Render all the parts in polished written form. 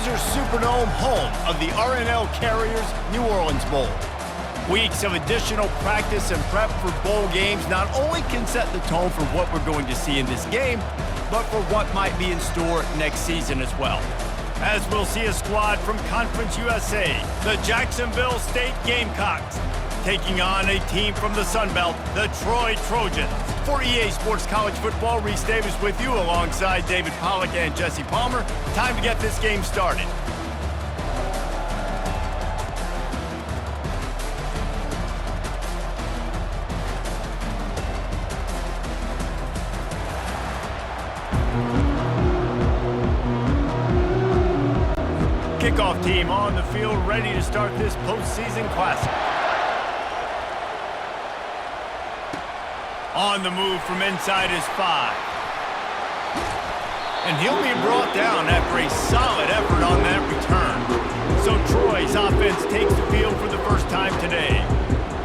Caesars Superdome, home of the RNL Carriers New Orleans Bowl. Weeks of additional practice and prep for bowl games not only can set the tone for what we're going to see in this game, but for what might be in store next season as well. As we'll see a squad from Conference USA, the Jacksonville State Gamecocks, taking on a team from the Sun Belt, the Troy Trojans. For EA Sports College Football, Reese Davis with you alongside David Pollack and Jesse Palmer. Time to get this game started. Kickoff team on the field, ready to start this postseason classic. On the move from inside his 5. And he'll be brought down after a solid effort on that return. So Troy's offense takes the field for the first time today.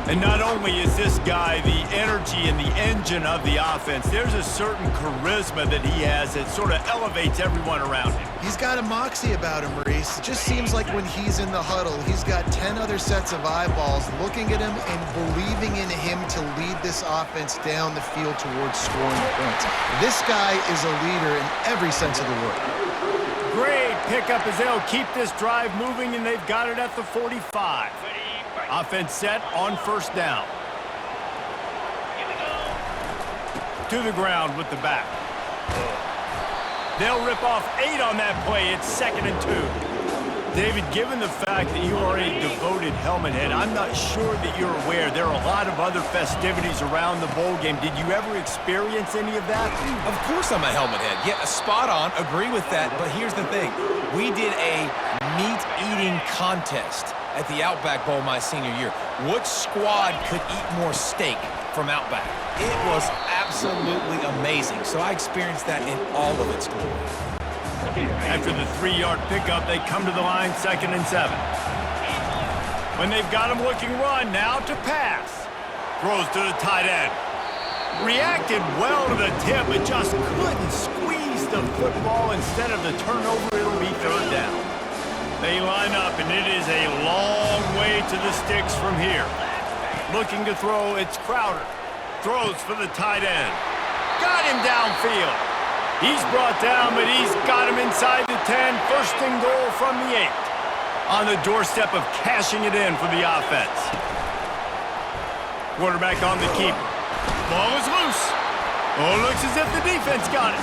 And not only is this guy the energy and the engine of the offense, there's a certain charisma that he has that sort of elevates everyone around him. He's got a moxie about him, Maurice. It just seems like when he's in the huddle, he's got 10 other sets of eyeballs looking at him and believing in him to lead this offense down the field towards scoring points. This guy is a leader in every sense of the word. Great pickup as they'll keep this drive moving, and they've got it at the 45. Offense set on first down. To the ground with the back. They'll rip off 8 on that play. It's 2nd and 2. David, given the fact that you are a devoted helmet head, I'm not sure that you're aware there are a lot of other festivities around the bowl game. Did you ever experience any of that? Of course I'm a helmet head. Yeah, spot on. Agree with that. But here's the thing. We did a meat-eating contest at the Outback Bowl my senior year. Which squad could eat more steak from Outback? It was absolutely amazing. So I experienced that in all of its glory. After the 3-yard pickup, they come to the line, 2nd and 7. When they've got him looking run, now to pass. Throws to the tight end. Reacted well to the tip, but just couldn't squeeze the football. Instead of the turnover, it'll be 3rd down. They line up, and it is a long way to the sticks from here. Looking to throw, it's Crowder. Throws for the tight end. Got him downfield. He's brought down, but he's got him inside the 10. 1st and goal from the 8. On the doorstep of cashing it in for the offense. Quarterback on the keeper. Ball is loose. Oh, looks as if the defense got it.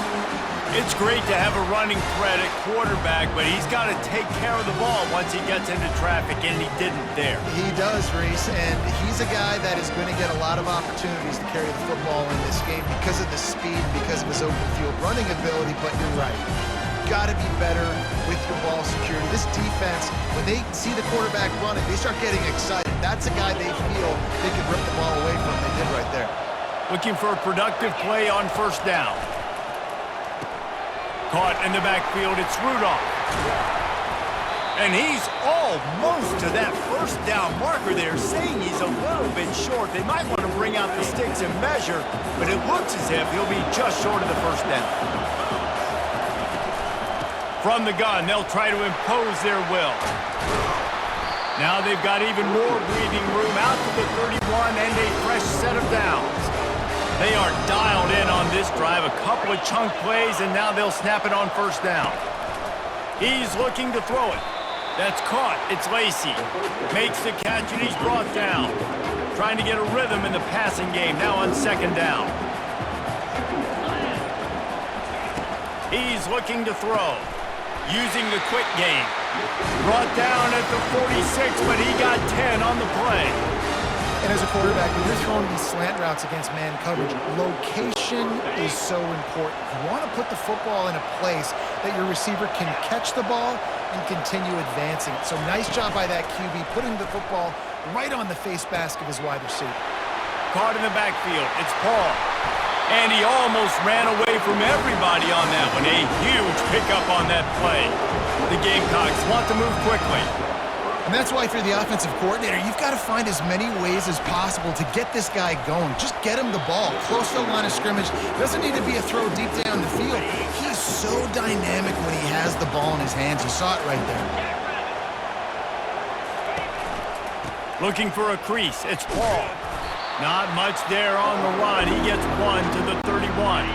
It's great to have a running threat at quarterback, but he's got to take care of the ball once he gets into traffic, and he didn't there. He does, Reese, and he's a guy that is going to get a lot of opportunities to carry the football in this game because of the speed, because of his open field running ability, but you're right. Got to be better with your ball security. This defense, when they see the quarterback running, they start getting excited. That's a guy they feel they can rip the ball away from. They did right there. Looking for a productive play on 1st down. Caught in the backfield, it's Rudolph. And he's almost to that 1st down marker there, saying he's a little bit short. They might want to bring out the sticks and measure, but it looks as if he'll be just short of the 1st down. From the gun, they'll try to impose their will. Now they've got even more breathing room out to the 31 and a fresh set of downs. They are dialed in on this drive, a couple of chunk plays, and now they'll snap it on 1st down. He's looking to throw it. That's caught. It's Lacey. Makes the catch, and he's brought down. Trying to get a rhythm in the passing game, now on 2nd down. He's looking to throw. Using the quick game. Brought down at the 46, but he got 10 on the play. And as a quarterback, when you're throwing these slant routes against man coverage, location is so important. You want to put the football in a place that your receiver can catch the ball and continue advancing it. So nice job by that QB, putting the football right on the face mask of his wide receiver. Caught in the backfield, it's Paul. And he almost ran away from everybody on that one. A huge pickup on that play. The Gamecocks want to move quickly. And that's why if you're the offensive coordinator, you've got to find as many ways as possible to get this guy going. Just get him the ball close to the line of scrimmage. Doesn't need to be a throw deep down the field. He's so dynamic when he has the ball in his hands. You saw it right there. Looking for a crease. It's Paul. Not much there on the run. He gets one to the 31.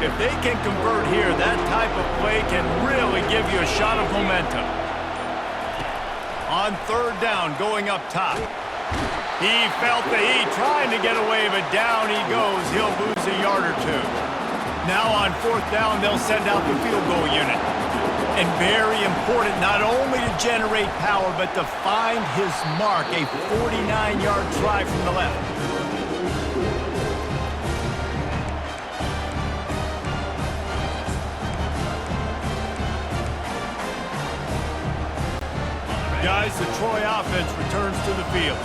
If they can convert here, that type of play can really give you a shot of momentum. On third down, going up top. He felt the heat trying to get away, but down he goes. He'll lose a yard or two. Now on fourth down, they'll send out the field goal unit. And very important, not only to generate power, but to find his mark, a 49-yard try from the left. Guys, the Troy offense returns to the field.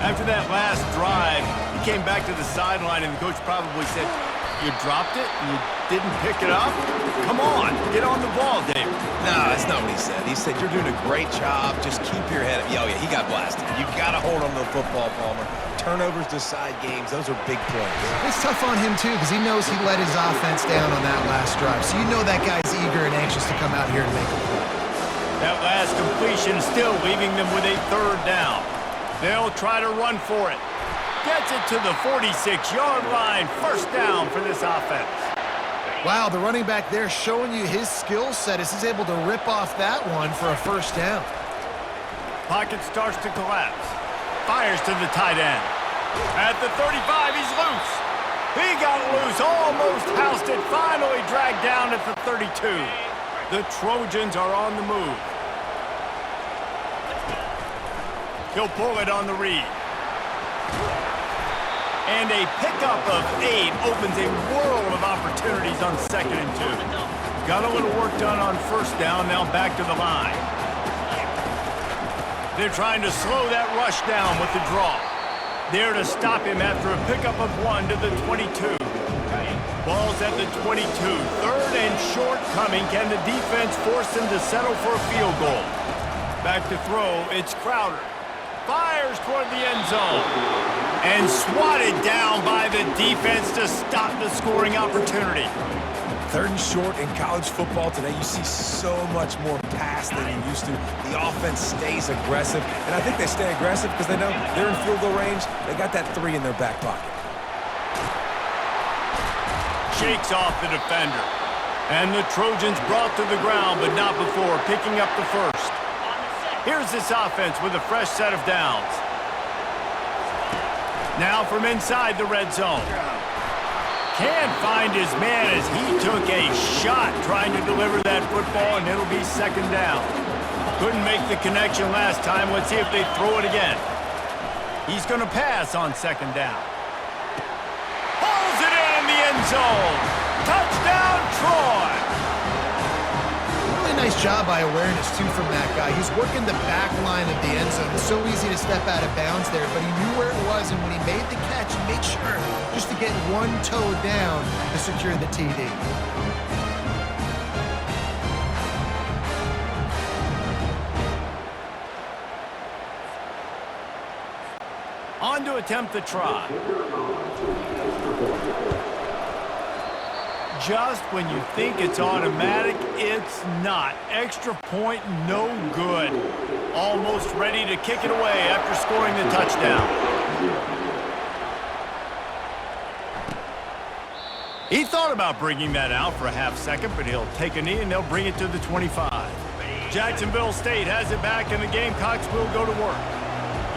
After that last drive, he came back to the sideline, and the coach probably said, "You dropped it? You didn't pick it up? Come on, get on the ball, David." No, that's not what he said. He said, "You're doing a great job. Just keep your head up." Oh, yeah, he got blasted. You've got to hold on to the football, Palmer. Turnovers decide games. Those are big plays. It's tough on him, too, because he knows he let his offense down on that last drive. So you know that guy's eager and anxious to come out here and make a play. That last completion still leaving them with a third down. They'll try to run for it. Gets it to the 46-yard line. First down for this offense. Wow, the running back there showing you his skill set as he's able to rip off that one for a first down. Pocket starts to collapse. Fires to the tight end. At the 35, he's loose. He got loose, almost housed it, finally dragged down at the 32. The Trojans are on the move. He'll pull it on the read. And a pickup of 8 opens a world of opportunities on 2nd and 2. Got a little work done on first down, now back to the line. They're trying to slow that rush down with the draw. There to stop him after a pickup of 1 to the 22. Ball's at the 22. Third and short coming. Can the defense force him to settle for a field goal? Back to throw. It's Crowder. Fires toward the end zone. And swatted down by the defense to stop the scoring opportunity. Third and short in college football today, you see so much more pass than you used to. The offense stays aggressive, and I think they stay aggressive because they know they're in field goal range. They got that 3 in their back pocket. Shakes off the defender. And the Trojans brought to the ground, but not before picking up the first. Here's this offense with a fresh set of downs. Now from inside the red zone. Can't find his man as he took a shot trying to deliver that football, and it'll be second down. Couldn't make the connection last time. Let's see if they throw it again. He's going to pass on second down. Pulls it in the end zone. Touchdown, Troy! Really nice job by awareness, too, from that guy. He's working the back line of the end zone. It's so easy to step out of bounds there, but he knew where it was, and when he made the catch, he made sure just to get one toe down to secure the TD. On to attempt the try. Just when you think it's automatic, it's not. Extra point, no good. Almost ready to kick it away after scoring the touchdown. He thought about bringing that out for a half second, but he'll take a knee and they'll bring it to the 25. Jacksonville State has it back, and the Gamecocks will go to work.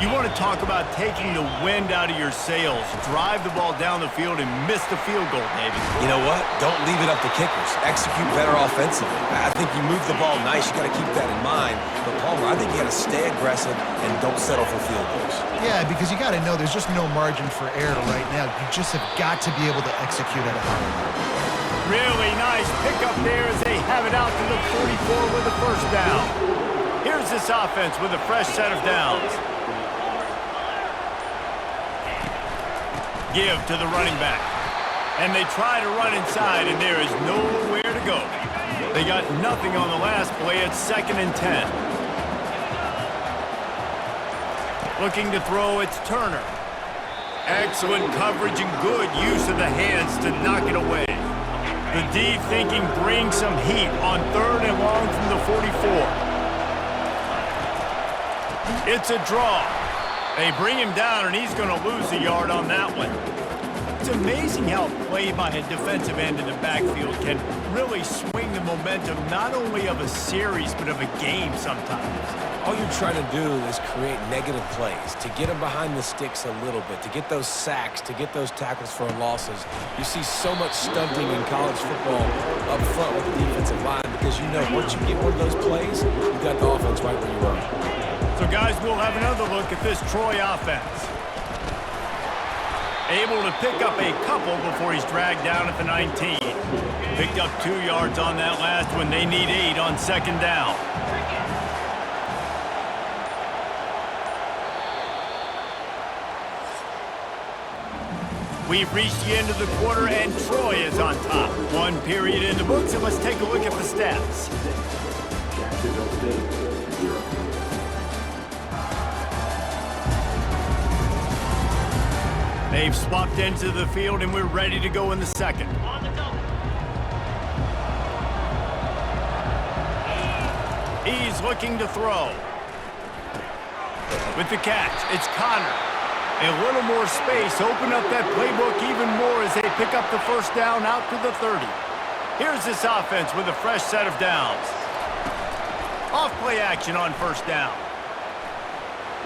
You want to talk about taking the wind out of your sails. Drive the ball down the field and miss the field goal, David. You know what? Don't leave it up to kickers. Execute better offensively. I think you move the ball nice. You got to keep that in mind. But Palmer, I think you got to stay aggressive and don't settle for field goals. Yeah, because you got to know there's just no margin for error right now. You just have got to be able to execute at a high level. Really nice pickup there as they have it out to the 44 with the first down. Here's this offense with a fresh set of downs. Give to the running back. And they try to run inside, and there is nowhere to go. They got nothing on the last play. It's 2nd and 10. Looking to throw, it's Turner. Excellent coverage and good use of the hands to knock it away. The D thinking bring some heat on 3rd and long from the 44. It's a draw. They bring him down, and he's going to lose a yard on that one. It's amazing how play by a defensive end in the backfield can really swing the momentum not only of a series but of a game sometimes. All you're trying to do is create negative plays, to get them behind the sticks a little bit, to get those sacks, to get those tackles for losses. You see so much stunting in college football up front with the defensive line because you know once you get one of those plays, you got the offense right where you want. So, guys, we'll have another look at this Troy offense. Able to pick up a couple before he's dragged down at the 19. Picked up 2 yards on that last one. They need 8 on 2nd down. We've reached the end of the quarter, and Troy is on top. 1 period in the books, and let's take a look at the stats. They've swapped into the field, and we're ready to go in the second. He's looking to throw. With the catch, it's Connor. A little more space, open up that playbook even more as they pick up the 1st down out to the 30. Here's this offense with a fresh set of downs. Off play action on 1st down.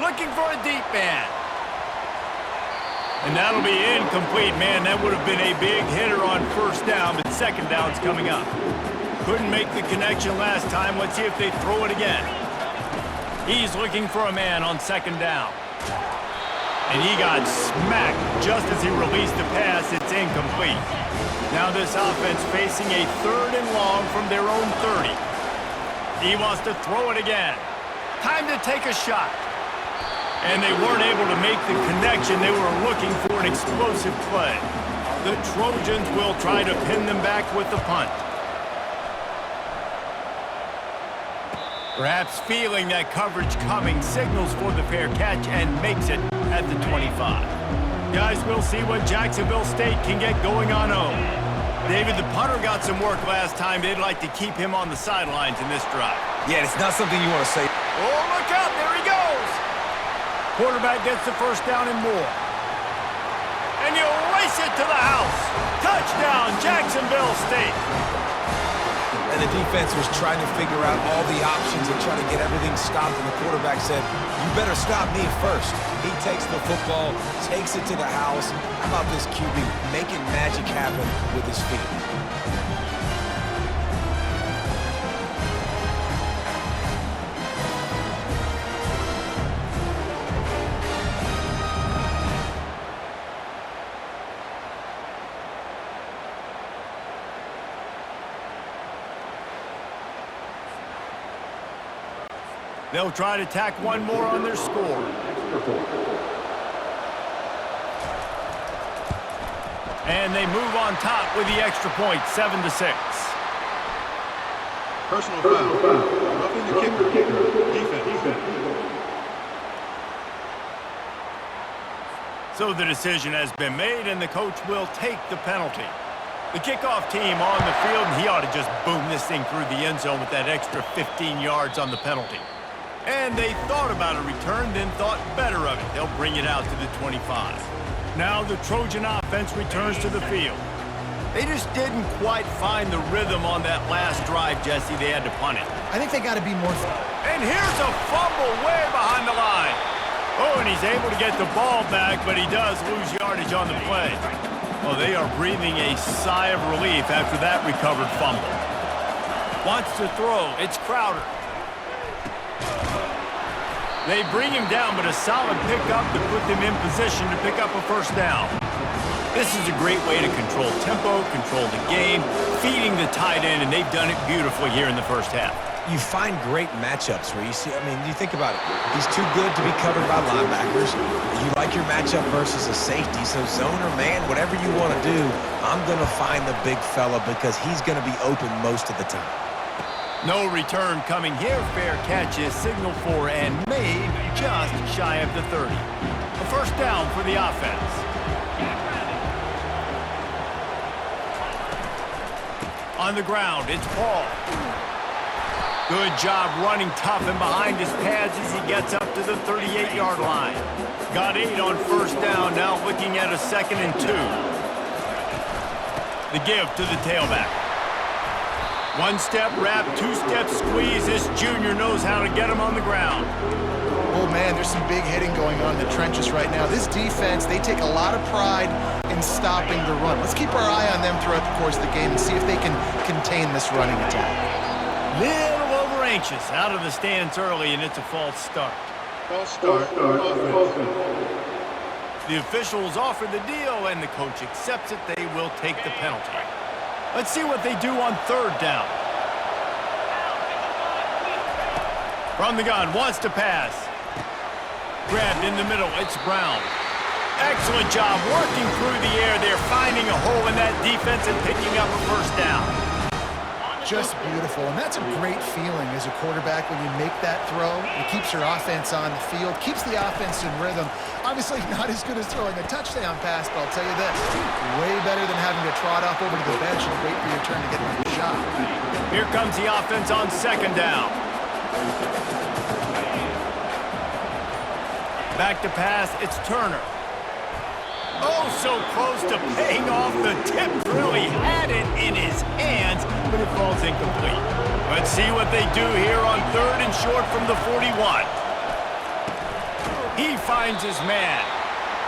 Looking for a deep man. And that'll be incomplete, man. That would have been a big hitter on 1st down, but 2nd down's coming up. Couldn't make the connection last time. Let's see if they throw it again. He's looking for a man on 2nd down. And he got smacked just as he released the pass. It's incomplete. Now this offense facing a 3rd and long from their own 30. He wants to throw it again. Time to take a shot. And they weren't able to make the connection. They were looking for an explosive play. The Trojans will try to pin them back with the punt. Perhaps feeling that coverage coming, signals for the fair catch and makes it at the 25. Guys, we'll see what Jacksonville State can get going on home. David, the punter got some work last time. They'd like to keep him on the sidelines in this drive. Yeah, it's not something you want to say. Oh, look out. There he goes. Quarterback gets the 1st down and more. And you race it to the house. Touchdown, Jacksonville State. And the defense was trying to figure out all the options and trying to get everything stopped, and the quarterback said, you better stop me first. He takes the football, takes it to the house. How about this QB making magic happen with his feet? They'll try to tack one more on their score. And they move on top with the extra point, 7-6. Personal foul. Roughing the kicker. Defense. So the decision has been made, and the coach will take the penalty. The kickoff team on the field, and he ought to just boom this thing through the end zone with that extra 15 yards on the penalty. And they thought about a return, then thought better of it. They'll bring it out to the 25. Now the Trojan offense returns to the field. They just didn't quite find the rhythm on that last drive, Jesse. They had to punt it. I think they got to be more... And here's a fumble way behind the line. Oh, and he's able to get the ball back, but he does lose yardage on the play. Well, they are breathing a sigh of relief after that recovered fumble. Wants to throw. It's Crowder. They bring him down, but a solid pickup to put them in position to pick up a 1st down. This is a great way to control tempo, control the game, feeding the tight end, and they've done it beautifully here in the 1st half. You find great matchups where you see, I mean, you think about it. He's too good to be covered by linebackers. You like your matchup versus a safety, so zone or man, whatever you want to do, I'm going to find the big fella because he's going to be open most of the time. No return coming here. Fair catch is signaled for and made just shy of the 30. A first down for the offense. On the ground, it's Paul. Good job running tough and behind his pads as he gets up to the 38-yard line. Got 8 on first down, now looking at a 2nd and 2. The give to the tailback. One-step wrap, two-step squeeze. This junior knows how to get him on the ground. Oh, man, there's some big hitting going on in the trenches right now. This defense, they take a lot of pride in stopping the run. Let's keep our eye on them throughout the course of the game and see if they can contain this running attack. Little over anxious, out of the stance early, and it's a false start. False start. Offense. The officials offer the deal, and the coach accepts it. They will take the penalty. Let's see what they do on third down. From the gun, wants to pass. Grabbed in the middle, it's Brown. Excellent job working through the air. They're finding a hole in that defense and picking up a first down. Just beautiful, and that's a great feeling as a quarterback when you make that throw. It keeps your offense on the field, keeps the offense in rhythm. Obviously not as good as throwing a touchdown pass, but I'll tell you this, way better than having to trot off over to the bench and wait for your turn to get another shot. Here comes the offense on second down. Back to pass, it's Turner. Oh, so close to paying off the tip. Really had it in his hands, but it falls incomplete. Let's see what they do here on third and short from the 41. He finds his man,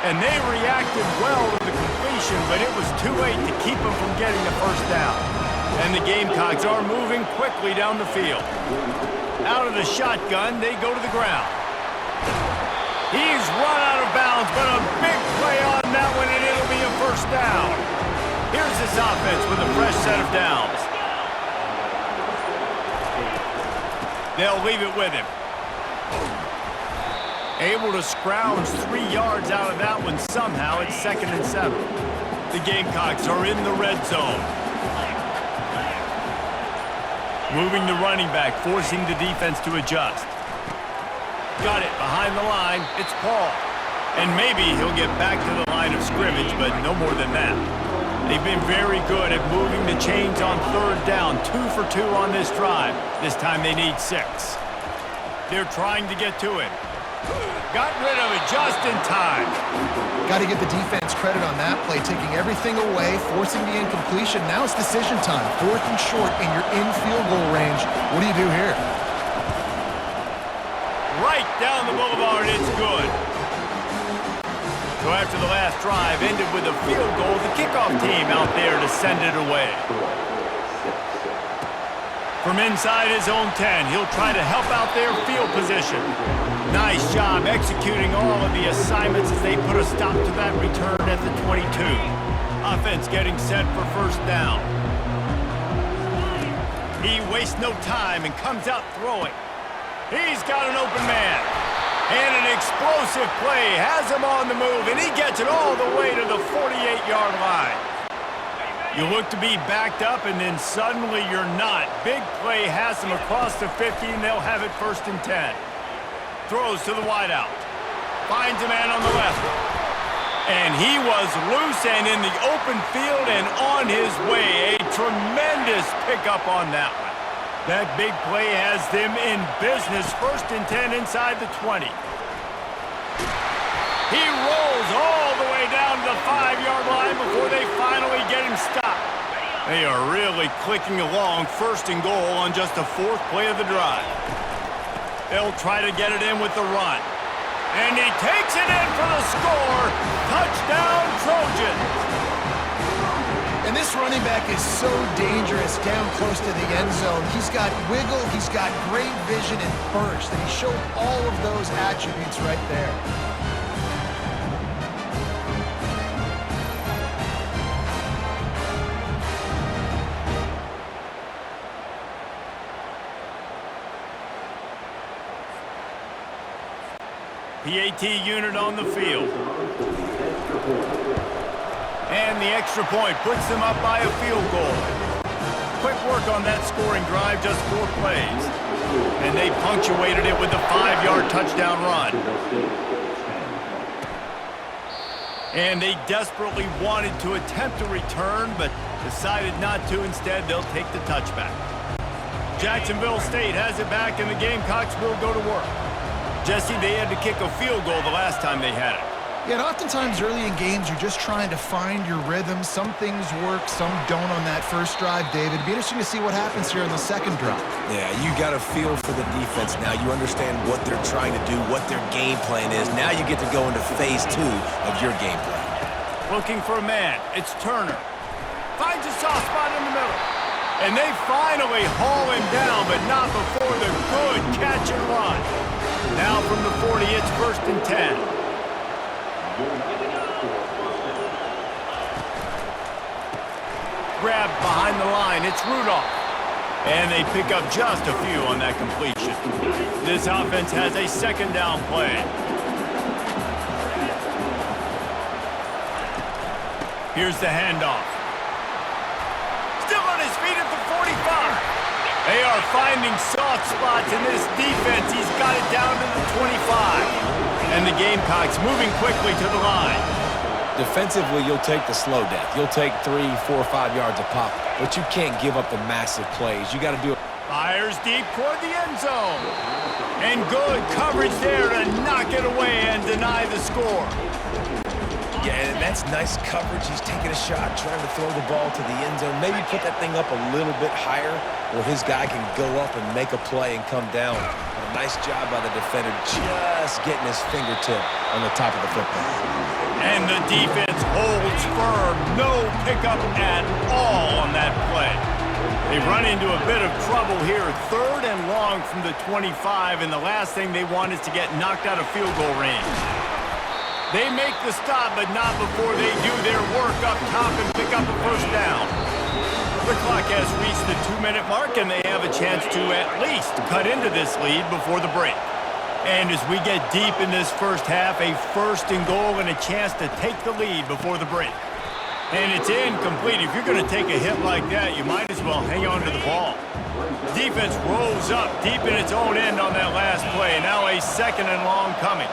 and they reacted well to the completion, but it was too late to keep him from getting the first down. And the Gamecocks are moving quickly down the field. Out of the shotgun, they go to the ground. He's run out of bounds, but a big play on that one, and it'll be a first down. Here's this offense with a fresh set of downs. They'll leave it with him. Able to scrounge 3 yards out of that one somehow. It's 2nd and 7. The Gamecocks are in the red zone. Moving the running back, forcing the defense to adjust. Got it behind the line. It's Paul. And maybe he'll get back to the line of scrimmage, but no more than that. They've been very good at moving the chains on third down. 2 for 2 on this drive. This time they need 6. They're trying to get to it. Got rid of it just in time. Got to give the defense credit on that play, taking everything away, forcing the incompletion. Now it's decision time. 4th and short, and you're in field goal range. What do you do here? Right down the boulevard, it's good. So after the last drive ended with a field goal, the kickoff team out there to send it away. From inside his own 10, he'll try to help out their field position. Nice job executing all of the assignments as they put a stop to that return at the 22. Offense getting set for first down. He wastes no time and comes out throwing. He's got an open man. And an explosive play has him on the move, and he gets it all the way to the 48-yard line. You look to be backed up, and then suddenly you're not. Big play has them across the 50, and they'll have it 1st and 10. Throws to the wideout. Finds a man on the left. And he was loose and in the open field and on his way. A tremendous pickup on that one. That big play has them in business. 1st and 10 inside the 20. He rolls all the way down to the 5-yard line before they finally get him stopped. They are really clicking along. 1st and goal on just the 4th play of the drive. They'll try to get it in with the run. And he takes it in for the score. Touchdown, Trojans. And this running back is so dangerous down close to the end zone. He's got wiggle, he's got great vision and burst, and he showed all of those attributes right there. PAT unit on the field. And the extra point puts them up by a field goal. quick work on that scoring drive, just 4 plays. And they punctuated it with a 5-yard touchdown run. And they desperately wanted to attempt a return, but decided not to. Instead, they'll take the touchback. Jacksonville State has it back, and the Gamecocks will go to work. Jesse, they had to kick a field goal the last time they had it. Yeah, and oftentimes early in games, you're just trying to find your rhythm. Some things work, some don't on that first drive, David. It'd be interesting to see what happens here on the second drive. Yeah, you got a feel for the defense now. You understand what they're trying to do, what their game plan is. Now you get to go into phase 2 of your game plan. Looking for a man. It's Turner. Finds a soft spot in the middle. And they finally haul him down, but not before the good catch and run. Now from the 40, it's 1st and 10. Grabbed behind the line, it's Rudolph. And they pick up just a few on that completion. This offense has a 2nd down play. Here's the handoff. Still on his feet at the 45. They are finding soft spots in this defense. He's got it down to the 25. And the Gamecocks moving quickly to the line. Defensively, you'll take the slow death. You'll take 3, 4, 5 yards a pop, but you can't give up the massive plays. You got to do it. Fires deep toward the end zone. And good coverage there to knock it away and deny the score. Yeah, and that's nice coverage. He's taking a shot, trying to throw the ball to the end zone. Maybe put that thing up a little bit higher where his guy can go up and make a play and come down. But a nice job by the defender just getting his fingertip on the top of the football. And the defense holds firm. No pickup at all on that play. They run into a bit of trouble here. 3rd and long from the 25, and the last thing they want is to get knocked out of field goal range. They make the stop, but not before they do their work up top and pick up a 1st down. The clock has reached the 2-minute mark, and they have a chance to at least cut into this lead before the break. And as we get deep in this first half, a 1st and goal and a chance to take the lead before the break. And it's incomplete. If you're going to take a hit like that, you might as well hang on to the ball. Defense rolls up deep in its own end on that last play. Now a 2nd and long coming.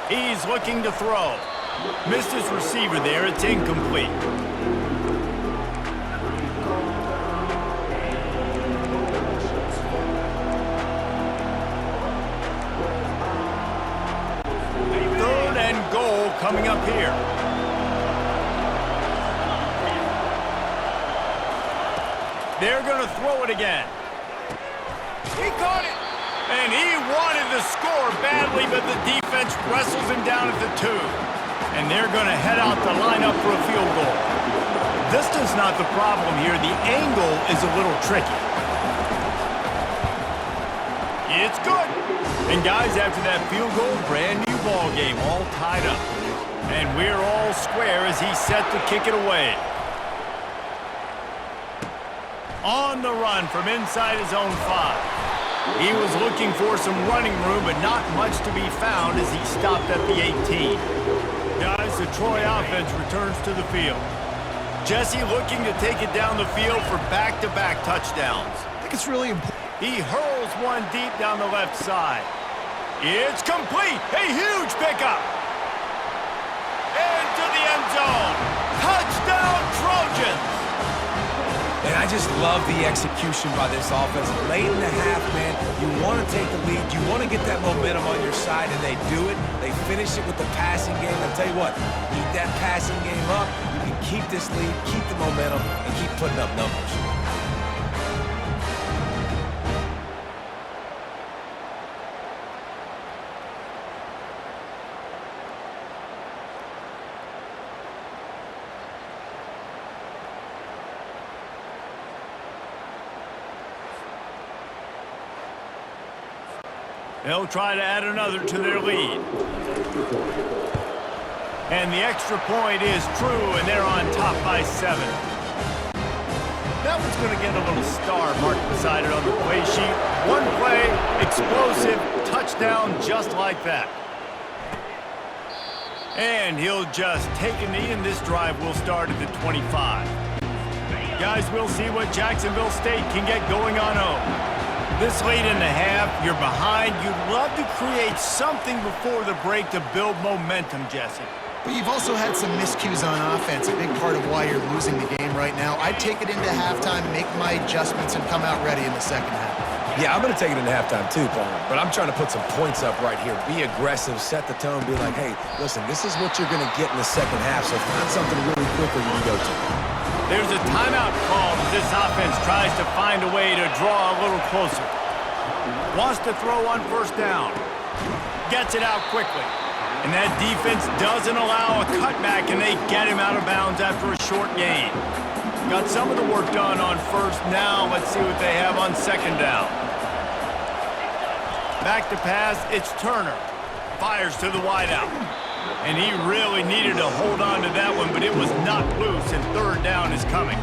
He's looking to throw. Missed his receiver there. It's incomplete. Coming up here. They're going to throw it again. He caught it. And he wanted the score badly, but the defense wrestles him down at the 2. And they're going to head out to line up for a field goal. Distance not the problem here. The angle is a little tricky. It's good. And guys, after that field goal, brand new ball game, all tied up. And we're all square as he's set to kick it away. On the run from inside his own 5. He was looking for some running room, but not much to be found as he stopped at the 18. Guys, the Troy offense returns to the field. Jesse looking to take it down the field for back-to-back touchdowns. I think it's really important. He hurls one deep down the left side. It's complete. A huge pickup. Into the end zone. Touchdown, Trojans. And I just love the execution by this offense. Late in the half, man, you want to take the lead. You want to get that momentum on your side, and they do it. They finish it with the passing game. I'll tell you what, keep that passing game up. You can keep this lead, keep the momentum, and keep putting up numbers. They'll try to add another to their lead. And the extra point is true, and they're on top by 7. That one's going to get a little star marked beside it on the play sheet. One play, explosive, touchdown just like that. And he'll just take a knee, and this drive will start at the 25. Guys, we'll see what Jacksonville State can get going on home. This late in the half, you're behind. You'd love to create something before the break to build momentum, Jesse. But you've also had some miscues on offense, a big part of why you're losing the game right now. I'd take it into halftime, make my adjustments, and come out ready in the second half. Yeah, I'm going to take it into halftime too, Paul. But I'm trying to put some points up right here. Be aggressive, set the tone, be like, hey, listen, this is what you're going to get in the second half, so find something really quick where you can go to. There's a timeout called as this offense tries to find a way to draw a little closer. Wants to throw on first down. Gets it out quickly. And that defense doesn't allow a cutback, and they get him out of bounds after a short gain. Got some of the work done on first. Now let's see what they have on second down. Back to pass, it's Turner. Fires to the wideout. And he really needed to hold on to that one, but it was knocked loose, and third down is coming.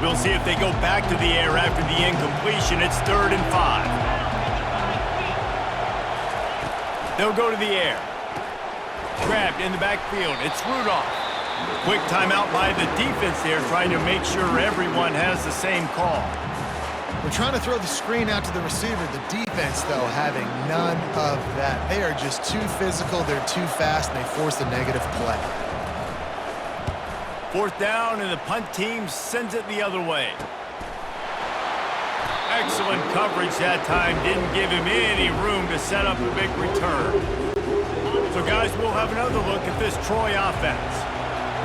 We'll see if they go back to the air after the incompletion. It's 3rd and 5. They'll go to the air. Grabbed in the backfield. It's Rudolph. Quick timeout by the defense there, trying to make sure everyone has the same call. We're trying to throw the screen out to the receiver. The defense, though, having none of that. They are just too physical, they're too fast, and they force a negative play. 4th down, and the punt team sends it the other way. Excellent coverage that time. Didn't give him any room to set up a big return. So, guys, we'll have another look at this Troy offense.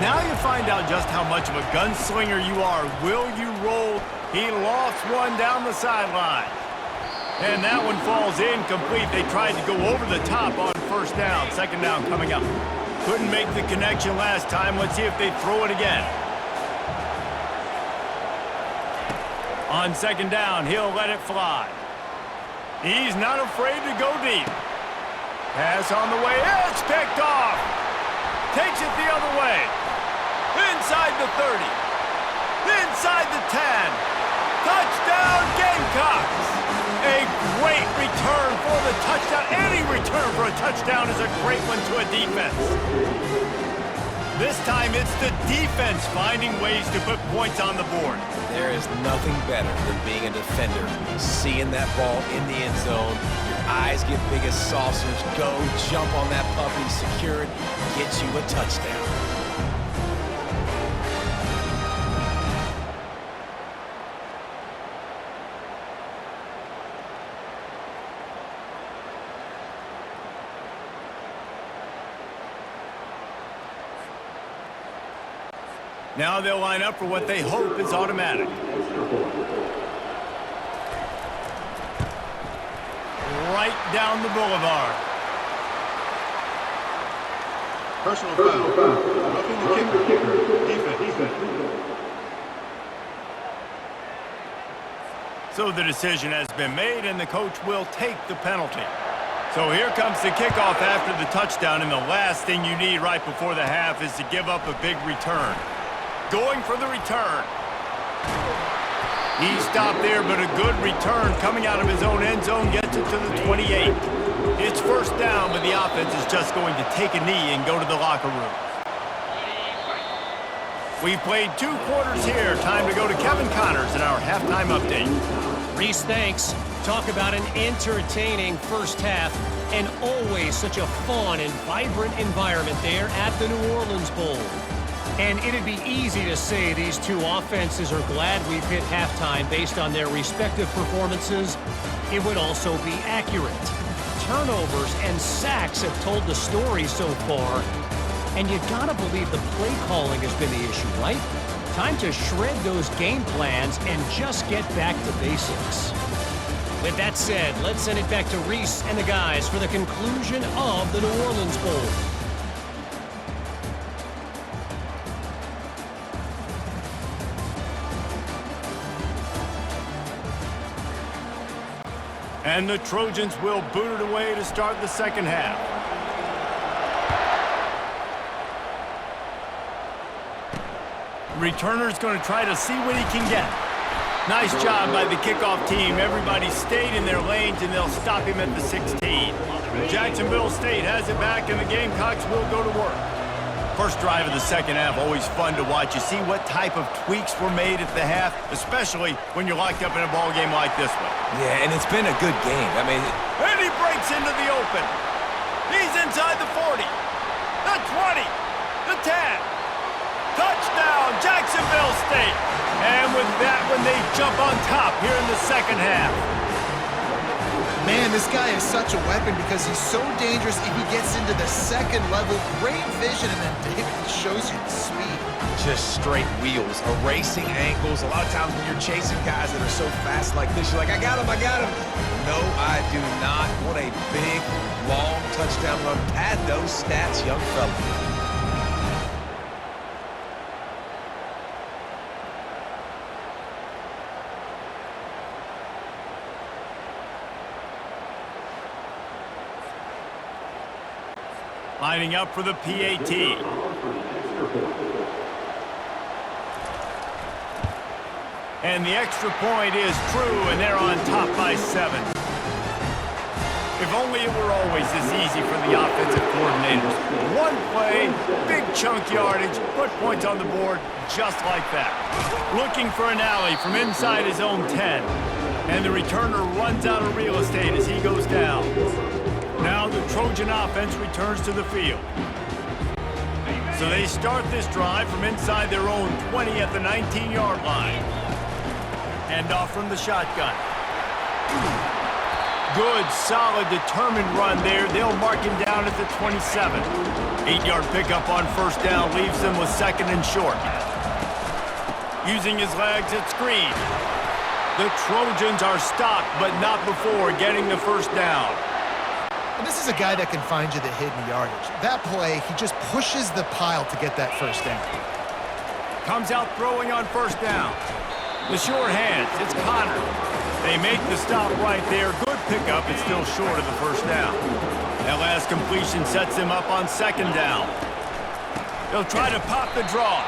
Now you find out just how much of a gunslinger you are. Will you roll? He lofts one down the sideline. And that one falls incomplete. They tried to go over the top on first down. Second down coming up. Couldn't make the connection last time. Let's see if they throw it again. On second down, he'll let it fly. He's not afraid to go deep. Pass on the way. It's picked off. Takes it the other way. Inside the 30. Inside the 10. Touchdown, Gamecocks. A great return for the touchdown. Any return for a touchdown is a great one to a defense. This time it's the defense finding ways to put points on the board. There is nothing better than being a defender. Seeing that ball in the end zone, your eyes get big as saucers. Go, jump on that puppy, secure it, get you a touchdown. Now they'll line up for what they hope is automatic. Right down the boulevard. Personal foul. Roughing the kicker. Defense. So the decision has been made, and the coach will take the penalty. So here comes the kickoff after the touchdown, and the last thing you need right before the half is to give up a big return. Going for the return. He stopped there, but a good return coming out of his own end zone gets it to the 28. It's first down, but the offense is just going to take a knee and go to the locker room. We've played 2 quarters here. Time to go to Kevin Connors in our halftime update. Reese, thanks. Talk about an entertaining first half, and always such a fun and vibrant environment there at the New Orleans Bowl. And it'd be easy to say these two offenses are glad we've hit halftime based on their respective performances. It would also be accurate. Turnovers and sacks have told the story so far. And you gotta believe the play calling has been the issue, right? Time to shred those game plans and just get back to basics. With that said, let's send it back to Reese and the guys for the conclusion of the New Orleans Bowl. And the Trojans will boot it away to start the second half. Returner's going to try to see what he can get. Nice job by the kickoff team. Everybody stayed in their lanes, and they'll stop him at the 16. Jacksonville State has it back, and the Gamecocks will go to work. First drive of the second half, always fun to watch. You see what type of tweaks were made at the half, especially when you're locked up in a ball game like this one. Yeah, and it's been a good game. I mean, And he breaks into the open. He's inside the 40, the 20, the 10. Touchdown, Jacksonville State. And with that one, they jump on top here in the second half. Man, this guy is such a weapon because he's so dangerous if he gets into the second level. Great vision, and then David shows you the speed. just straight wheels, erasing angles. A lot of times when you're chasing guys that are so fast like this, you're like, I got him, I got him. No, I do not. What a big, long touchdown run. Pad those stats, young fella. Lining up for the PAT. And the extra point is true, and they're on top by 7. If only it were always this easy for the offensive coordinators. One play, big chunk yardage, put points on the board just like that. Looking for an alley from inside his own 10. And the returner runs out of real estate as he goes down. Now the Trojan offense returns to the field. So they start this drive from inside their own 20 at the 19-yard line. Hand off from the shotgun. Good, solid, determined run there. They'll mark him down at the 27. 8-yard pickup on first down leaves them with second and short. Using his legs at screen. The Trojans are stopped, but not before getting the first down. And this is a guy that can find you the hidden yardage. That play, he just pushes the pile to get that first down. Comes out throwing on first down. The short hands, it's Connor. They make the stop right there. Good pickup, it's still short of the first down. That last completion sets him up on second down. They'll try to pop the draw.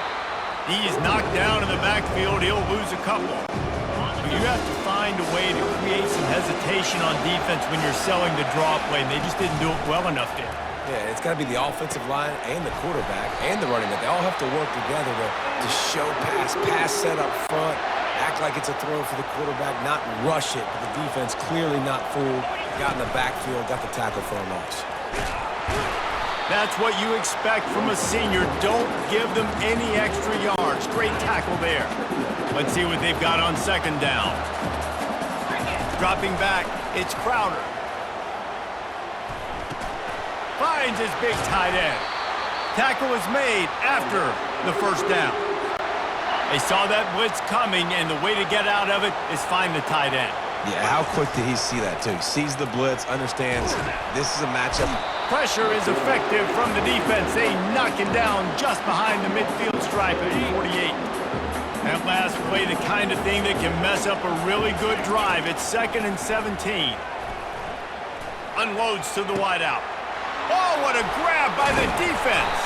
He's knocked down in the backfield. He'll lose a couple. But you have to find a way to create some hesitation on defense when you're selling the draw play, and they just didn't do it well enough there. Yeah, it's got to be the offensive line and the quarterback and the running back. They all have to work together to show pass set up front, act like it's a throw for the quarterback, not rush it. But the defense clearly not fooled, got in the backfield, got the tackle for a loss. That's what you expect from a senior. Don't give them any extra yards. Great tackle there. Let's see what they've got on second down. Dropping back, it's Crowder. Finds his big tight end. Tackle is made after the first down. They saw that blitz coming, and the way to get out of it is find the tight end. Yeah, how quick did he see that, too? He sees the blitz, understands this is a matchup. Pressure is effective from the defense. They knock him down just behind the midfield stripe at 48. That last play, the kind of thing that can mess up a really good drive. It's 2nd and 17. Unloads to the wideout. Oh, what a grab by the defense.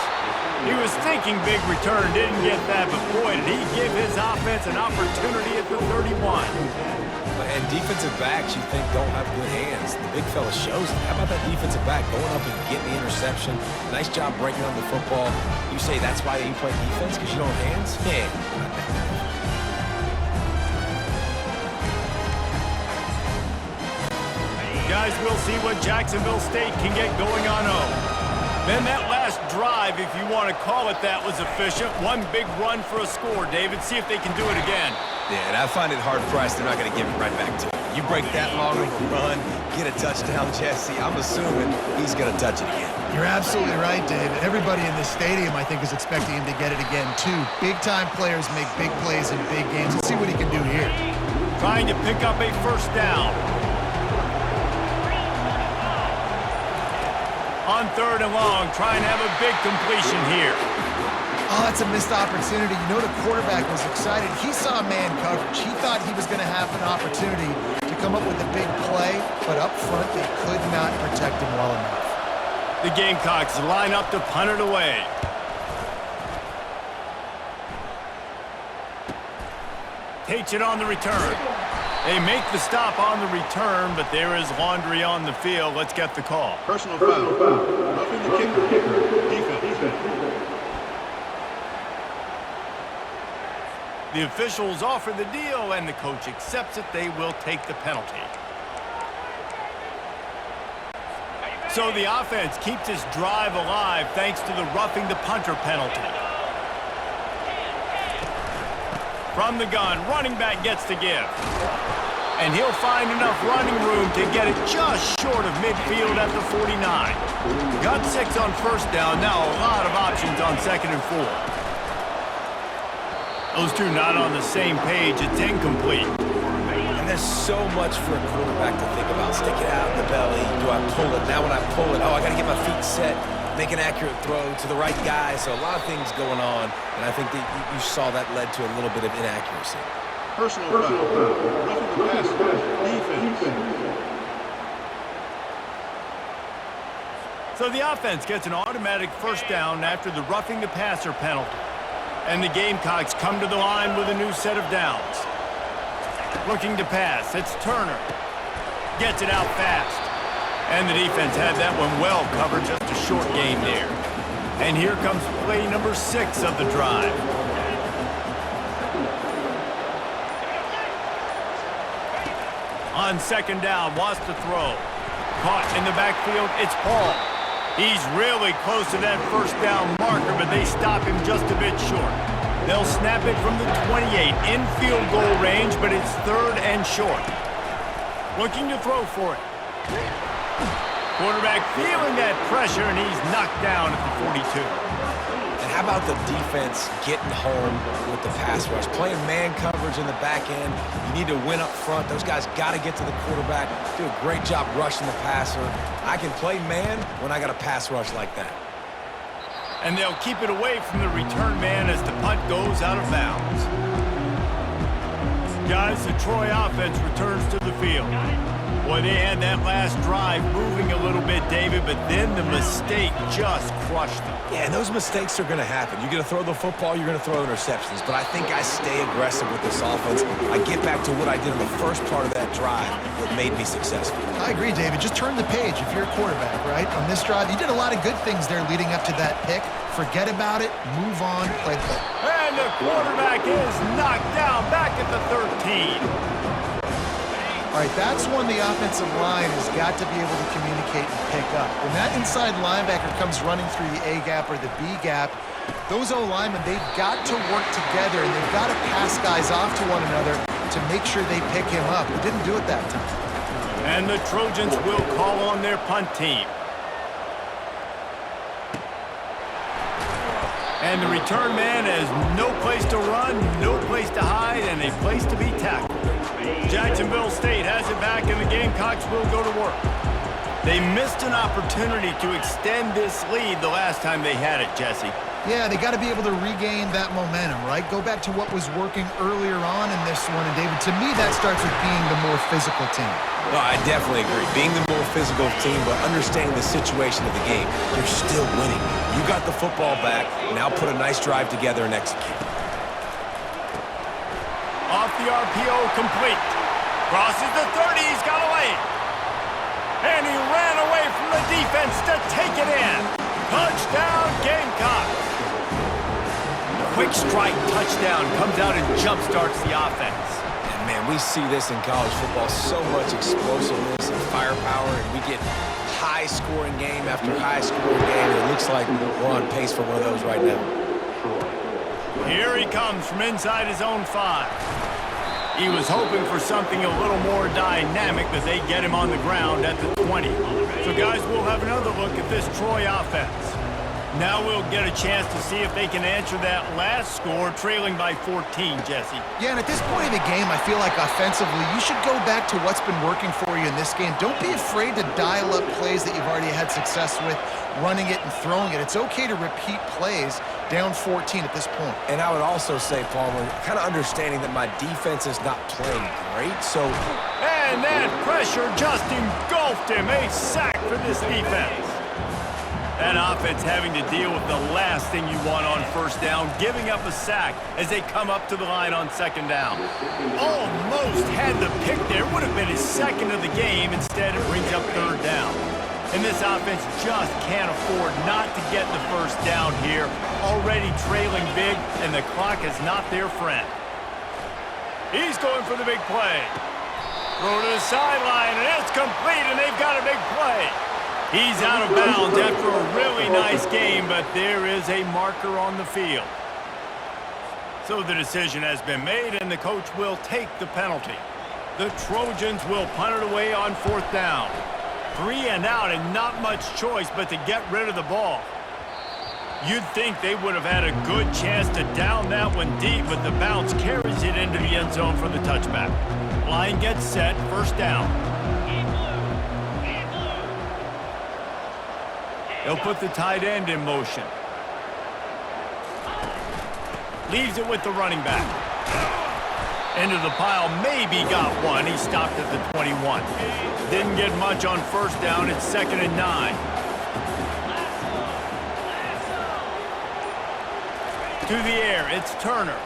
He was thinking big return, didn't get that, but boy, did he give his offense an opportunity at the 31. And defensive backs you think don't have good hands. The big fella shows it. How about that defensive back going up and getting the interception? Nice job breaking on the football. You say that's why you play defense, because you don't have hands? Yeah. Guys, we'll see what Jacksonville State can get going on home. Then that last drive, if you want to call it that, was efficient. One big run for a score, David. See if they can do it again. Yeah, and I find it hard-pressed. They're not going to give it right back to you. You break that long of a run, get a touchdown, Jesse, I'm assuming he's going to touch it again. You're absolutely right, David. Everybody in this stadium, I think, is expecting him to get it again, too. Big-time players make big plays in big games. Let's see what he can do here. Trying to pick up a first down. On 3rd and long, trying to have a big completion here. Oh, that's a missed opportunity. You know the quarterback was excited. He saw man coverage. He thought he was going to have an opportunity to come up with a big play, but up front they could not protect him well enough. The Gamecocks line up to punt it away. Takes it on the return. They make the stop on the return, but there is laundry on the field. Let's get the call. Personal foul. Roughing the kicker. Defense. The officials offer the deal, and the coach accepts it. They will take the penalty. So the offense keeps this drive alive thanks to the roughing the punter penalty. From the gun, running back gets the give. And he'll find enough running room to get it just short of midfield at the 49. Got 6 on first down, now a lot of options on 2nd and 4. Those two not on the same page, it's incomplete. And there's so much for a quarterback to think about. Stick it out in the belly. Do I pull it? Now when I pull it, I got to get my feet set, make an accurate throw to the right guy. So a lot of things going on, and I think that you saw that led to a little bit of inaccuracy. Personal foul. Roughing the passer. Defense. So the offense gets an automatic first down after the roughing the passer penalty. And the Gamecocks come to the line with a new set of downs. Looking to pass, it's Turner. Gets it out fast. And the defense had that one well covered, just a short gain there. And here comes play number 6 of the drive. On 2nd down, wants to throw. Caught in the backfield, it's Paul. He's really close to that first down marker, but they stop him just a bit short. They'll snap it from the 28 in field goal range, but it's 3rd and short. Looking to throw for it. Quarterback feeling that pressure, and he's knocked down at the 42. And how about the defense getting home with the pass rush? Playing man coverage in the back end. You need to win up front. Those guys got to get to the quarterback. Do a great job rushing the passer. I can play man when I got a pass rush like that. And they'll keep it away from the return man as the punt goes out of bounds. Guys, the Troy offense returns to the field. Boy, they had that last drive moving a little bit, David, but then the mistake just crushed them. Yeah, and those mistakes are going to happen. You're going to throw the football, you're going to throw interceptions. But I think I stay aggressive with this offense. I get back to what I did in the first part of that drive that made me successful. I agree, David. Just turn the page if you're a quarterback, right? On this drive, you did a lot of good things there leading up to that pick. Forget about it, move on, play the ball. And the quarterback is knocked down back at the 13. All right, that's when the offensive line has got to be able to communicate and pick up. When that inside linebacker comes running through the A gap or the B gap, those O-linemen, they've got to work together, and they've got to pass guys off to one another to make sure they pick him up. They didn't do it that time. And the Trojans will call on their punt team. And the return man has no place to run, no place to hide, and a place to be tackled. Jacksonville State has it back, and the Gamecocks will go to work. They missed an opportunity to extend this lead the last time they had it, Jesse. Yeah, they got to be able to regain that momentum, right? Go back to what was working earlier on in this one. And, David, to me, that starts with being the more physical team. No, I definitely agree. Being the more physical team, but understanding the situation of the game. You're still winning. You got the football back. Now put a nice drive together and execute. Off the RPO, complete. Crosses the 30, he's got away. And he ran away from the defense to take it in. Touchdown, Gamecocks. Quick strike touchdown comes out and jump-starts the offense. And, man, we see this in college football, so much explosiveness and firepower, and we get high-scoring game after high-scoring game. It looks like we're on pace for one of those right now. Here he comes from inside his own 5. He was hoping for something a little more dynamic, but they get him on the ground at the 20. So, guys, we'll have another look at this Troy offense. Now we'll get a chance to see if they can answer that last score, trailing by 14, Jesse. Yeah, and at this point in the game, I feel like offensively, you should go back to what's been working for you in this game. Don't be afraid to dial up plays that you've already had success with, running it and throwing it. It's okay to repeat plays down 14 at this point. And I would also say, Palmer, kind of understanding that my defense is not playing great, so... And that pressure just engulfed him. A sack for this defense. That offense having to deal with the last thing you want on first down, giving up a sack as they come up to the line on 2nd down. Almost had the pick there. Would have been his 2nd of the game. Instead, it brings up 3rd down. And this offense just can't afford not to get the first down here. Already trailing big, and the clock is not their friend. He's going for the big play. Throw to the sideline, and it's complete, and they've got a big play. He's out of bounds after a really nice game, but there is a marker on the field. So the decision has been made, and the coach will take the penalty. The Trojans will punt it away on 4th down. 3 and out, and not much choice but to get rid of the ball. You'd think they would have had a good chance to down that one deep, but the bounce carries it into the end zone for the touchback. Line gets set, 1st down. They'll put the tight end in motion. Leaves it with the running back. Into the pile, maybe got one. He stopped at the 21. Didn't get much on 1st down. It's 2nd and 9. To the air, it's Turner.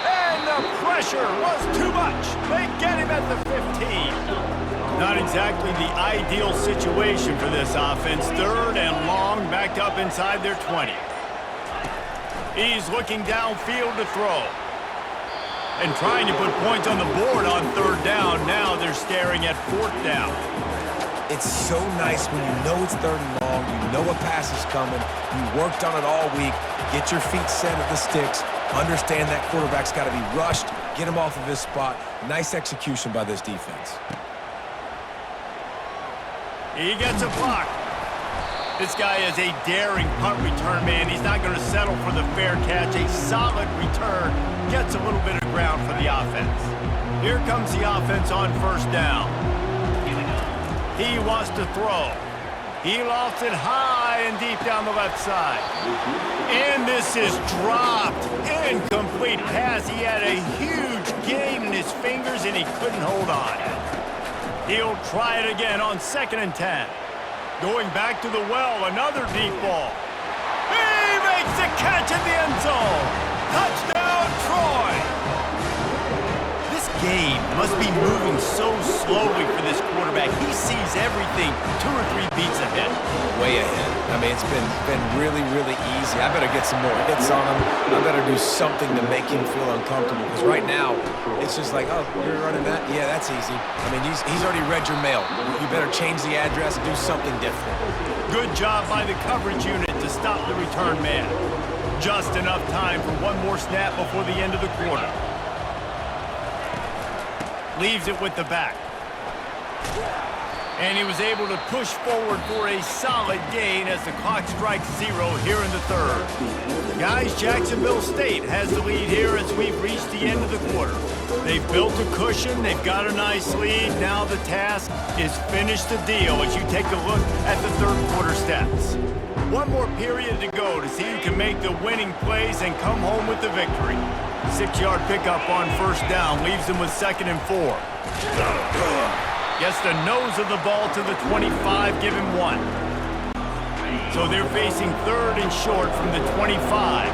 And the pressure was too much. They get him at the 15. Not exactly the ideal situation for this offense. 3rd and long, backed up inside their 20. He's looking downfield to throw. And trying to put points on the board on 3rd down. Now they're staring at 4th down. It's so nice when you know it's 3rd and long, you know a pass is coming, you worked on it all week, get your feet set at the sticks, understand that quarterback's got to be rushed, get him off of his spot. Nice execution by this defense. He gets a block. This guy is a daring punt return man. He's not going to settle for the fair catch. A solid return. Gets a little bit of ground for the offense. Here comes the offense on 1st down. He wants to throw. He lofts it high and deep down the left side. And this is dropped. Incomplete pass. He had a huge gain in his fingers and he couldn't hold on. He'll try it again on 2nd and 10. Going back to the well, another deep ball. He makes the catch in the end zone. Touchdown, Troy. This game must be moving so slowly for this quarterback. He sees everything 2 or 3 beats ahead. Way ahead. I mean, it's been really, really easy. I better get some more hits on him. I better do something to make him feel uncomfortable. Because right now, it's just like, oh, you're running that? Yeah, that's easy. I mean, he's already read your mail. You better change the address and do something different. Good job by the coverage unit to stop the return man. Just enough time for one more snap before the end of the quarter. Leaves it with the back. And he was able to push forward for a solid gain as the clock strikes 0 here in the 3rd. Guys, Jacksonville State has the lead here as we've reached the end of the quarter. They've built a cushion. They've got a nice lead. Now the task is finish the deal as you take a look at the 3rd quarter stats. One more period to go to see who can make the winning plays and come home with the victory. 6-yard pickup on 1st down leaves them with 2nd and 4. Gets the nose of the ball to the 25, give him 1. So they're facing 3rd and short from the 25.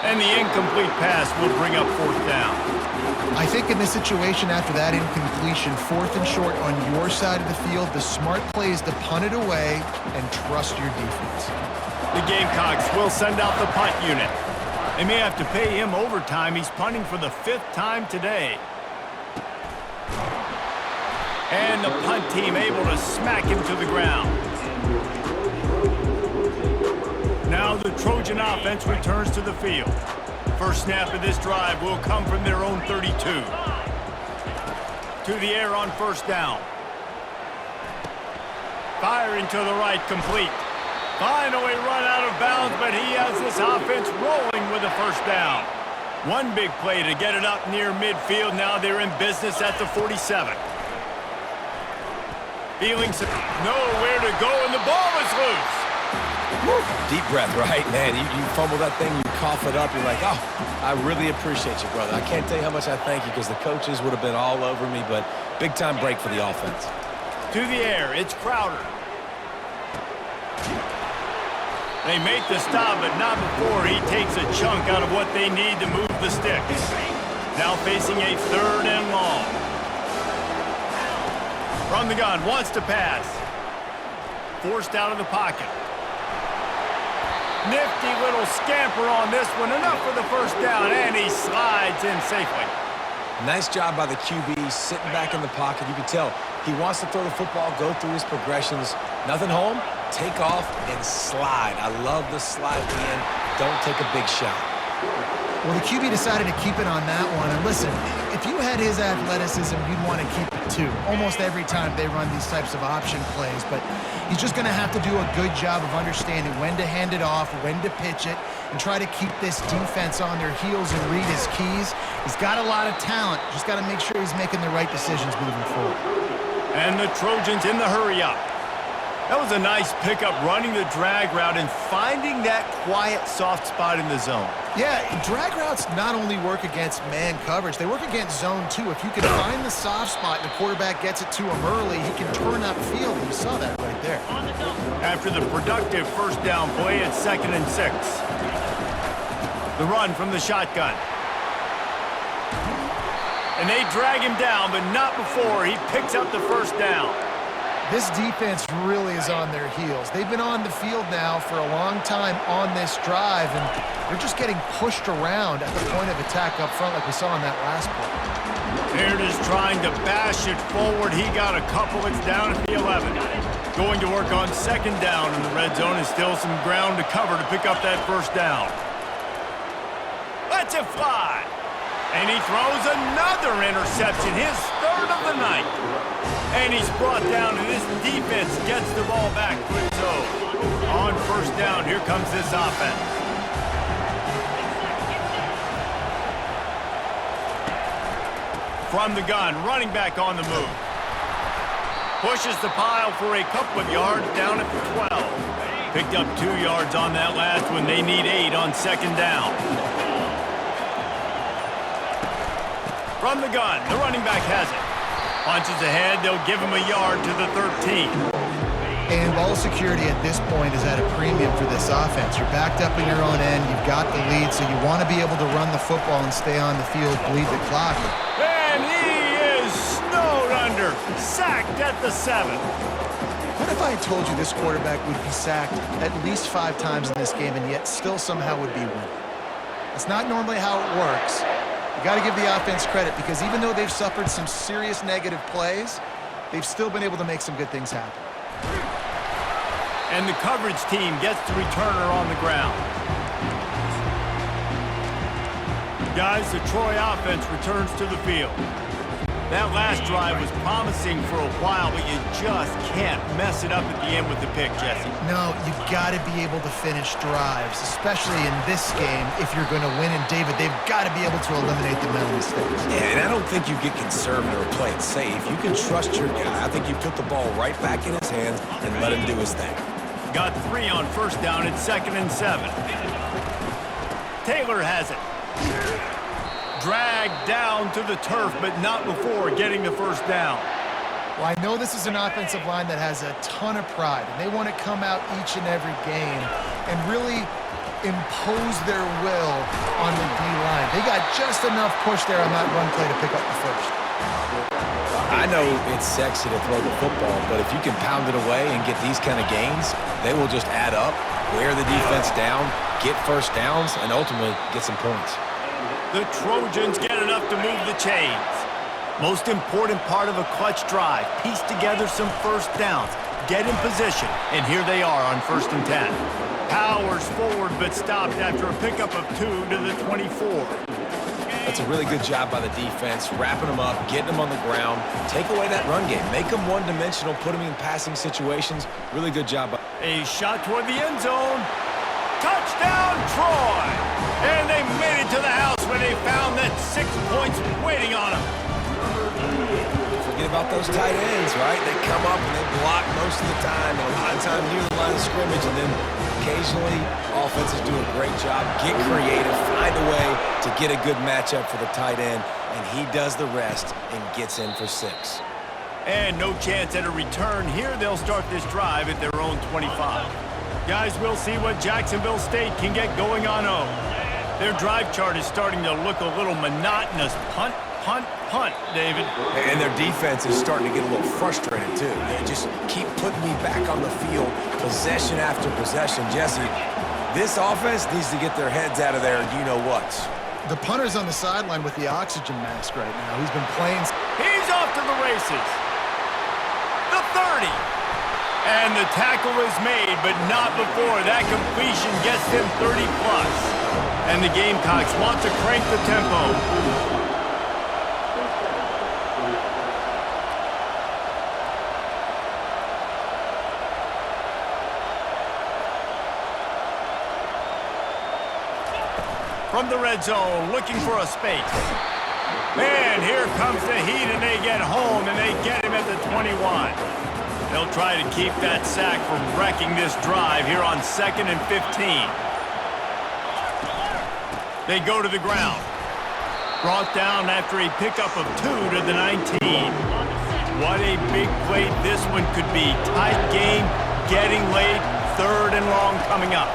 And the incomplete pass will bring up 4th down. I think in this situation, after that incompletion, 4th and short on your side of the field, the smart play is to punt it away and trust your defense. The Gamecocks will send out the punt unit. They may have to pay him overtime. He's punting for the 5th time today. And the punt team able to smack him to the ground. Now the Trojan offense returns to the field. First snap of this drive will come from their own 32. To the air on 1st down. Firing to the right, complete. Finally run out of bounds, but he has this offense rolling with a 1st down. One big play to get it up near midfield. Now they're in business at the 47. Feeling nowhere to go, and the ball is loose. Woo. Deep breath, right? Man, you fumble that thing, you cough it up, you're like, oh, I really appreciate you, brother. I can't tell you how much I thank you because the coaches would have been all over me, but big-time break for the offense. To the air, it's Crowder. They make the stop, but not before he takes a chunk out of what they need to move the sticks. Now facing a 3rd and long. From the gun, wants to pass. Forced out of the pocket. Nifty little scamper on this one. Enough for the first down, and he slides in safely. Nice job by the QB, sitting back in the pocket. You can tell he wants to throw the football, go through his progressions. Nothing home, take off, and slide. I love the slide at the end. Don't take a big shot. Well, the QB decided to keep it on that one. And listen, if you had his athleticism, you'd want to keep it too. Almost every time they run these types of option plays. But he's just going to have to do a good job of understanding when to hand it off, when to pitch it, and try to keep this defense on their heels and read his keys. He's got a lot of talent. Just got to make sure he's making the right decisions moving forward. And the Trojans in the hurry up. That was a nice pickup, running the drag route and finding that quiet, soft spot in the zone. Yeah, drag routes not only work against man coverage, they work against zone too. If you can find the soft spot and the quarterback gets it to him early, he can turn upfield. You saw that right there. After the productive first down play at 2nd and 6. The run from the shotgun. And they drag him down, but not before he picks up the first down. This defense really is on their heels. They've been on the field now for a long time on this drive, and they're just getting pushed around at the point of attack up front like we saw on that last play. Baird is trying to bash it forward. He got a couple. It's down at the 11. Going to work on 2nd down in the red zone, and still some ground to cover to pick up that first down. Lets it fly. And he throws another interception, his 3rd of the night. And he's brought down, and this defense gets the ball back for its own. On 1st down, here comes this offense. From the gun, running back on the move. Pushes the pile for a couple of yards down at the 12. Picked up 2 yards on that last one. They need 8 on 2nd down. From the gun, the running back has it. Punches ahead, they'll give him a yard to the 13. And ball security at this point is at a premium for this offense. You're backed up in your own end, you've got the lead, so you want to be able to run the football and stay on the field, bleed the clock. And he is snowed under, sacked at the 7. What if I had told you this quarterback would be sacked at least 5 times in this game and yet still somehow would be winning? That's not normally how it works. You got to give the offense credit because even though they've suffered some serious negative plays, they've still been able to make some good things happen. And the coverage team gets the returner on the ground. Guys, the Troy offense returns to the field. That last drive was promising for a while, but you just can't mess it up at the end with the pick, Jesse. No, you've got to be able to finish drives, especially in this game if you're going to win. And, David, they've got to be able to eliminate the mental mistakes. Yeah, and I don't think you get conservative or play it safe. You can trust your guy. I think you put the ball right back in his hands and let him do his thing. Got 3 on 1st down at 2nd and 7. Taylor has it. Dragged down to the turf, but not before getting the first down. Well, I know this is an offensive line that has a ton of pride, and they want to come out each and every game and really impose their will on the D-line. They got just enough push there on that run play to pick up the first. I know it's sexy to throw the football, but if you can pound it away and get these kind of gains, they will just add up, wear the defense down, get first downs, and ultimately get some points. The Trojans get enough to move the chains. Most important part of a clutch drive, piece together some first downs, get in position, and here they are on 1st and 10. Powers forward, but stopped after a pickup of 2 to the 24. That's a really good job by the defense, wrapping them up, getting them on the ground, take away that run game, make them one-dimensional, put them in passing situations. Really good job. A shot toward the end zone. Touchdown, Troy! And they made it to the house where they found that 6 points waiting on them. Forget about those tight ends, right? They come up and they block most of the time, and a lot of time near the line of scrimmage, and then occasionally offenses do a great job, get creative, find a way to get a good matchup for the tight end, and he does the rest and gets in for 6. And no chance at a return. Here they'll start this drive at their own 25. Guys, we'll see what Jacksonville State can get going on 0. Their drive chart is starting to look a little monotonous. Punt, punt, punt, David. And their defense is starting to get a little frustrated, too. They just keep putting me back on the field, possession after possession. Jesse, This offense needs to get their heads out of there, you-know-whats. The punter's on the sideline with the oxygen mask right now. He's been playing. He's off to the races. The 30. And the tackle is made, but not before that completion gets him 30+. And the Gamecocks want to crank the tempo. From the red zone, looking for a space. Man, here comes the heat, and they get home, and they get him at the 21. They'll try to keep that sack from wrecking this drive here on 2nd and 15. They go to the ground. Brought down after a pickup of 2 to the 19. What a big play this one could be. Tight game, getting late, 3rd and long coming up.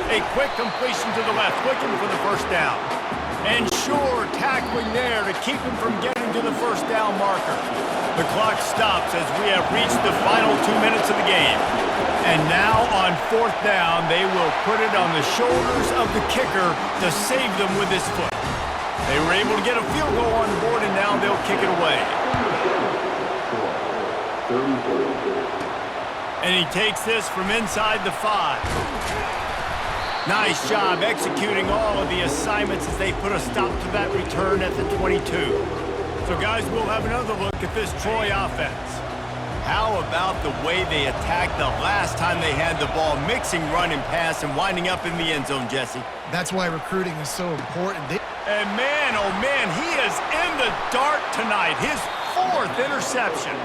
A quick completion to the left, looking for the first down. And sure, tackling there to keep him from getting to the first down marker. The clock stops as we have reached the final 2 minutes of the game. And now on 4th down, they will put it on the shoulders of the kicker to save them with his foot. They were able to get a field goal on the board, and now they'll kick it away. And he takes this from inside the 5. Nice job executing all of the assignments as they put a stop to that return at the 22. So, guys, we'll have another look at this Troy offense. How about the way they attacked the last time they had the ball, mixing run and pass and winding up in the end zone, Jesse? That's why recruiting is so important. And man, oh man, he is in the dark tonight. His 4th interception.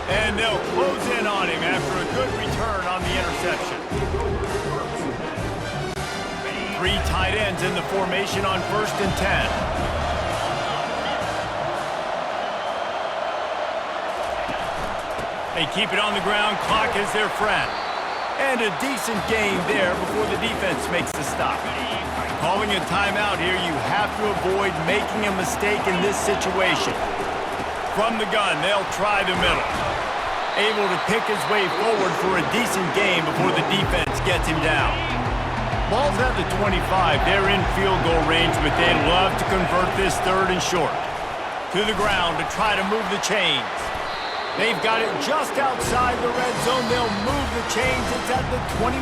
And they'll close in on him after a good return on the interception. 3 tight ends in the formation on 1st and 10. They keep it on the ground. Clock is their friend. And a decent gain there before the defense makes the stop. Calling a timeout here, you have to avoid making a mistake in this situation. From the gun, they'll try the middle. Able to pick his way forward for a decent gain before the defense gets him down. Ball's at the 25. They're in field goal range, but they'd love to convert this 3rd and short. To the ground to try to move the chains. They've got it just outside the red zone. They'll move the chains. It's at the 21.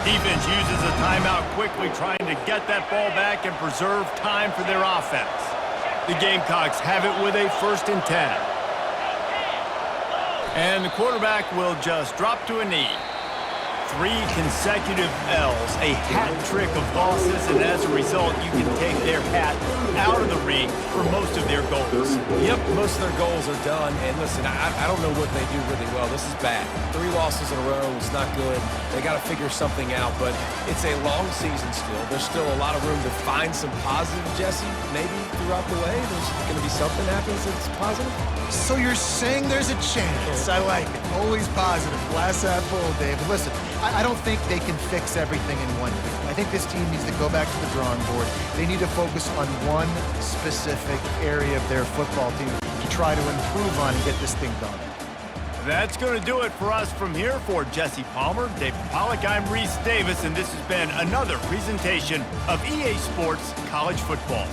Defense uses a timeout quickly, trying to get that ball back and preserve time for their offense. The Gamecocks have it with a 1st and 10. And the quarterback will just drop to a knee. 3 consecutive L's, a hat trick of losses, and as a result, you can take their hat out of the ring for most of their goals. Yep, most of their goals are done. And listen, I don't know what they do really well. This is bad. 3 losses in a row is not good. They got to figure something out, but it's a long season still. There's still a lot of room to find some positive, Jesse. Maybe throughout the way, there's going to be something happens that's positive. So you're saying there's a chance. I like it. Always positive. Glass half full, Dave. Listen, I don't think they can fix everything in one year. I think this team needs to go back to the drawing board. They need to focus on one specific area of their football team to try to improve on and get this thing done. That's going to do it for us from here. For Jesse Palmer, David Pollack, I'm Reese Davis, and this has been another presentation of EA Sports College Football.